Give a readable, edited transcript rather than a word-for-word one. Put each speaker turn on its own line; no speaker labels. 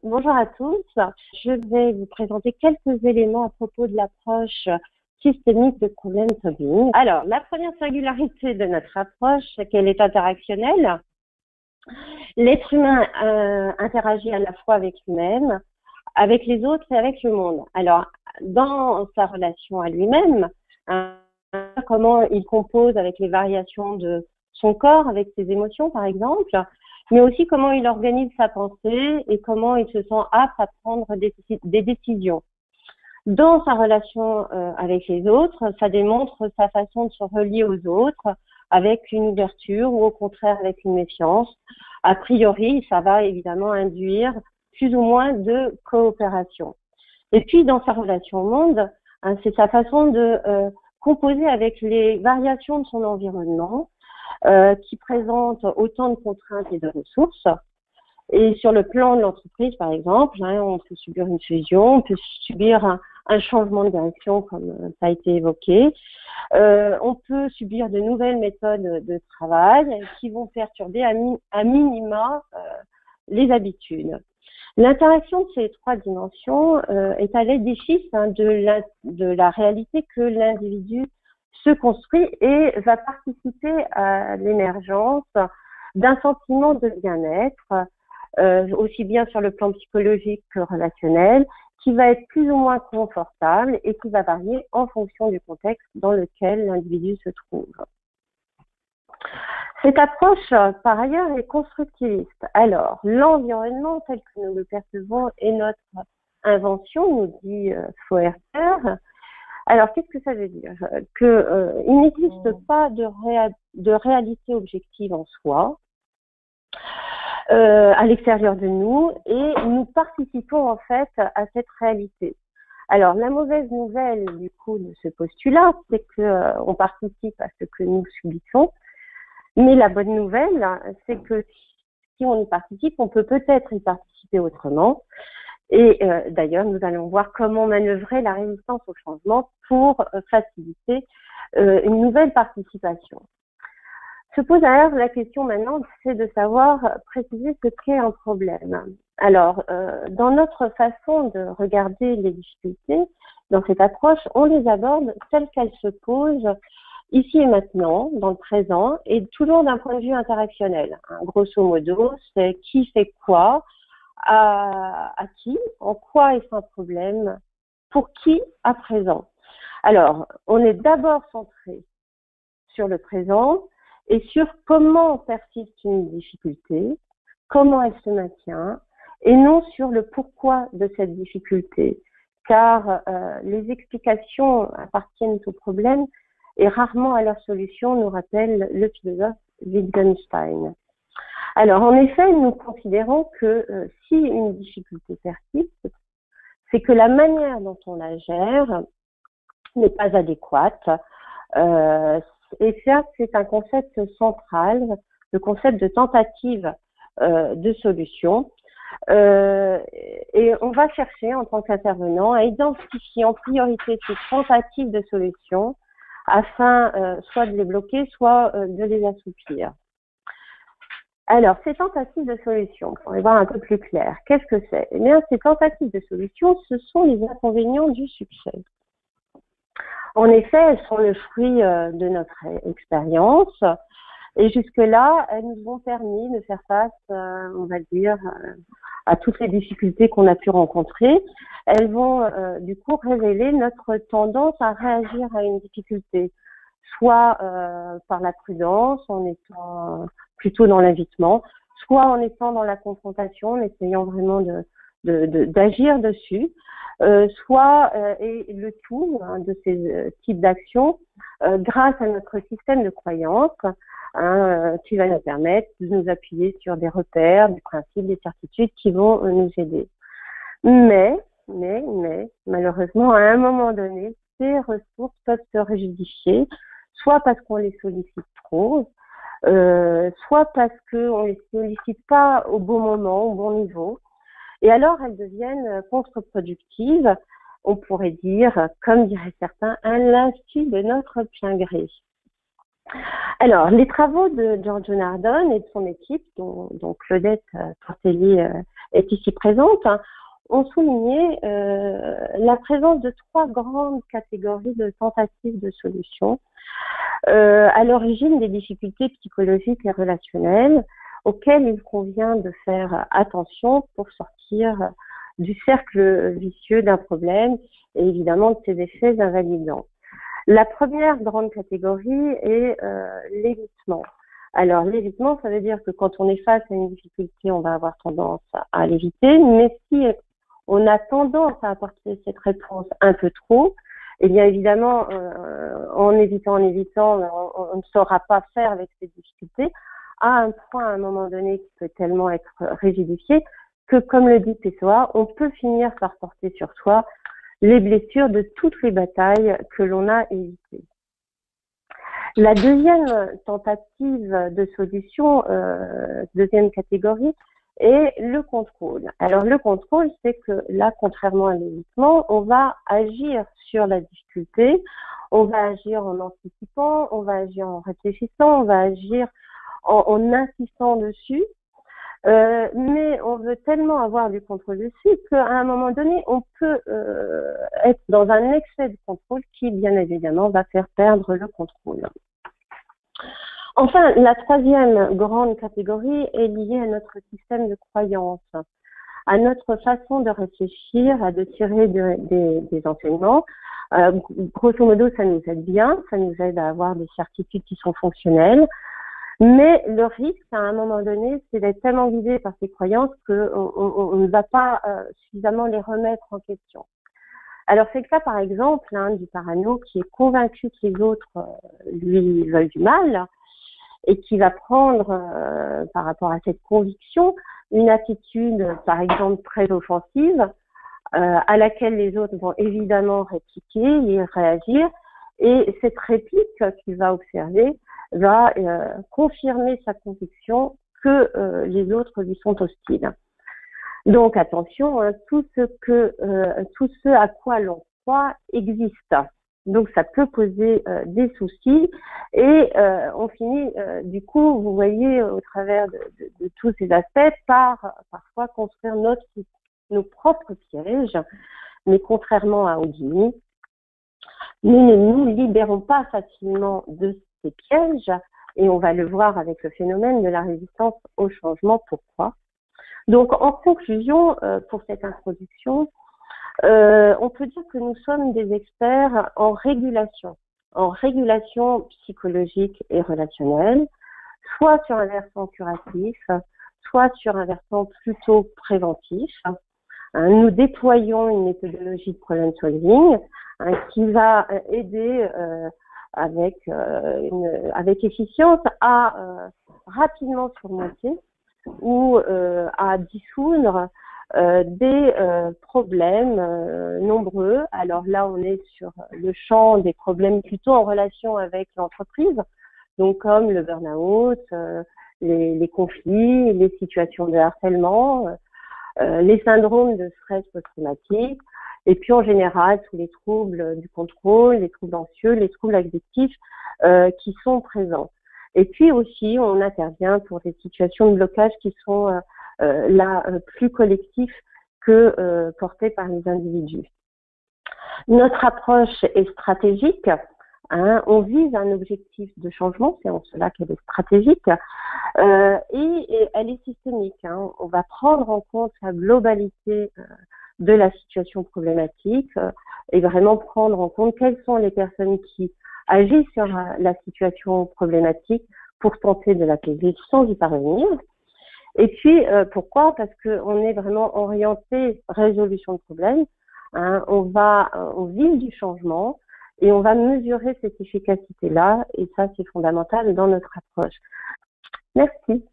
Bonjour à tous. Je vais vous présenter quelques éléments à propos de l'approche systémique de problem solving. Alors, la première singularité de notre approche, c'est qu'elle est interactionnelle. L'être humain interagit à la fois avec lui-même, avec les autres et avec le monde. Alors, dans sa relation à lui-même, comment il compose avec les variations de son corps, avec ses émotions par exemple, mais aussi comment il organise sa pensée et comment il se sent apte à prendre des décisions. Dans sa relation avec les autres, ça démontre sa façon de se relier aux autres avec une ouverture ou au contraire avec une méfiance. A priori, ça va évidemment induire plus ou moins de coopération. Et puis, dans sa relation au monde, c'est sa façon de composer avec les variations de son environnement qui présente autant de contraintes et de ressources. Et sur le plan de l'entreprise, par exemple, on peut subir une fusion, on peut subir un changement de direction, comme ça a été évoqué. On peut subir de nouvelles méthodes de travail qui vont perturber à minima les habitudes. L'interaction de ces trois dimensions est à l'édifice de la réalité que l'individu se construit et va participer à l'émergence d'un sentiment de bien-être, aussi bien sur le plan psychologique que relationnel, qui va être plus ou moins confortable et qui va varier en fonction du contexte dans lequel l'individu se trouve. Cette approche, par ailleurs, est constructiviste. Alors, l'environnement tel que nous le percevons est notre invention, nous dit Foerster. Alors, qu'est-ce que ça veut dire? Il n'existe pas de réalité objective en soi, à l'extérieur de nous, et nous participons en fait à cette réalité. Alors, la mauvaise nouvelle du coup de ce postulat, c'est que on participe à ce que nous subissons, mais la bonne nouvelle, c'est que si on y participe, on peut peut-être y participer autrement. Et d'ailleurs, nous allons voir comment manœuvrer la résistance au changement pour faciliter une nouvelle participation. Se pose alors la question maintenant, c'est de savoir préciser ce qu'est un problème. Alors, dans notre façon de regarder les difficultés, dans cette approche, on les aborde telles qu'elles se posent ici et maintenant, dans le présent, et toujours d'un point de vue interactionnel. Grosso modo, c'est qui fait quoi, à qui, en quoi est-ce un problème, pour qui à présent. Alors, on est d'abord centré sur le présent et sur comment persiste une difficulté, comment elle se maintient, et non sur le pourquoi de cette difficulté, car les explications appartiennent au problème et rarement à leur solution, nous rappelle le philosophe Wittgenstein. Alors, en effet, nous considérons que si une difficulté persiste, c'est que la manière dont on la gère n'est pas adéquate. Et ça, c'est un concept central, le concept de tentative de solution. Et on va chercher, en tant qu'intervenant, à identifier en priorité ces tentatives de solution afin soit de les bloquer, soit de les assouplir. Alors, ces tentatives de solution, pour y voir un peu plus clair, qu'est-ce que c'est? Eh bien, ces tentatives de solution, ce sont les inconvénients du succès. En effet, elles sont le fruit de notre expérience et jusque-là, elles nous ont permis de faire face, on va dire, à toutes les difficultés qu'on a pu rencontrer. Elles vont du coup révéler notre tendance à réagir à une difficulté, soit par la prudence, en étant plutôt dans l'évitement, soit en étant dans la confrontation, en essayant vraiment d'agir dessus, soit, et le tout de ces types d'actions, grâce à notre système de croyances, qui va nous permettre de nous appuyer sur des repères, des principes, des certitudes qui vont nous aider. Mais, malheureusement, à un moment donné, ces ressources peuvent se rigidifier, soit parce qu'on les sollicite trop, soit parce qu'on les sollicite pas au bon moment, au bon niveau. Et alors, elles deviennent contre-productives, on pourrait dire, comme diraient certains, un l'insu de notre plein gré. Alors, les travaux de Giorgio Nardone et de son équipe, dont Claudette Tortelli est ici présente, ont souligné la présence de 3 grandes catégories de tentatives de solutions à l'origine des difficultés psychologiques et relationnelles auxquelles il convient de faire attention pour sortir du cercle vicieux d'un problème et évidemment de ses effets invalidants. La première grande catégorie est l'évitement. Alors l'évitement, ça veut dire que quand on est face à une difficulté, on va avoir tendance à l'éviter, mais si on a tendance à apporter cette réponse un peu trop, eh bien évidemment, en évitant, on ne saura pas faire avec ces difficultés, à un point, à un moment donné, qui peut tellement être rigidifié, que comme le dit Pessoa, on peut finir par porter sur soi les blessures de toutes les batailles que l'on a évitées. La deuxième tentative de solution, deuxième catégorie, est le contrôle. Alors le contrôle, c'est que là, contrairement à l'évitement, on va agir sur la difficulté, on va agir en anticipant, on va agir en réfléchissant, on va agir en insistant dessus, mais on veut tellement avoir du contrôle dessus qu'à un moment donné, on peut être dans un excès de contrôle qui, bien évidemment, va faire perdre le contrôle. Enfin, la troisième grande catégorie est liée à notre système de croyance, à notre façon de réfléchir, de tirer des enseignements. Grosso modo, ça nous aide bien, ça nous aide à avoir des certitudes qui sont fonctionnelles. Mais le risque, à un moment donné, c'est d'être tellement guidé par ces croyances qu'on ne va pas suffisamment les remettre en question. Alors, c'est le cas, par exemple, du parano qui est convaincu que les autres lui veulent du mal et qui va prendre, par rapport à cette conviction, une attitude, par exemple, très offensive, à laquelle les autres vont évidemment répliquer et réagir. Et cette réplique qu'il va observer va confirmer sa conviction que les autres lui sont hostiles. Donc attention, tout ce à quoi l'on croit existe. Donc ça peut poser des soucis et on finit du coup, vous voyez, au travers de tous ces aspects, par parfois construire nos propres pièges. Mais contrairement à Houdini, nous ne nous libérons pas facilement de ces pièges et on va le voir avec le phénomène de la résistance au changement. Pourquoi ? Donc, en conclusion, pour cette introduction, on peut dire que nous sommes des experts en régulation psychologique et relationnelle, soit sur un versant curatif, soit sur un versant plutôt préventif. Nous déployons une méthodologie de problem solving qui va aider avec efficience à rapidement surmonter ou à dissoudre des problèmes nombreux. Alors là, on est sur le champ des problèmes plutôt en relation avec l'entreprise, donc comme le burn-out, les conflits, les situations de harcèlement, les syndromes de stress post-traumatique, et puis en général tous les troubles du contrôle, les troubles anxieux, les troubles affectifs qui sont présents. Et puis aussi, on intervient pour des situations de blocage qui sont là plus collectifs que portés par les individus. Notre approche est stratégique. On vise un objectif de changement, c'est en cela qu'elle est stratégique, et elle est systémique. On va prendre en compte la globalité de la situation problématique et vraiment prendre en compte quelles sont les personnes qui agissent sur la situation problématique pour tenter de l'apaiser sans y parvenir. Et puis, pourquoi ? Parce qu'on est vraiment orienté résolution de problème. On vise du changement et on va mesurer cette efficacité-là. Et ça, c'est fondamental dans notre approche. Merci.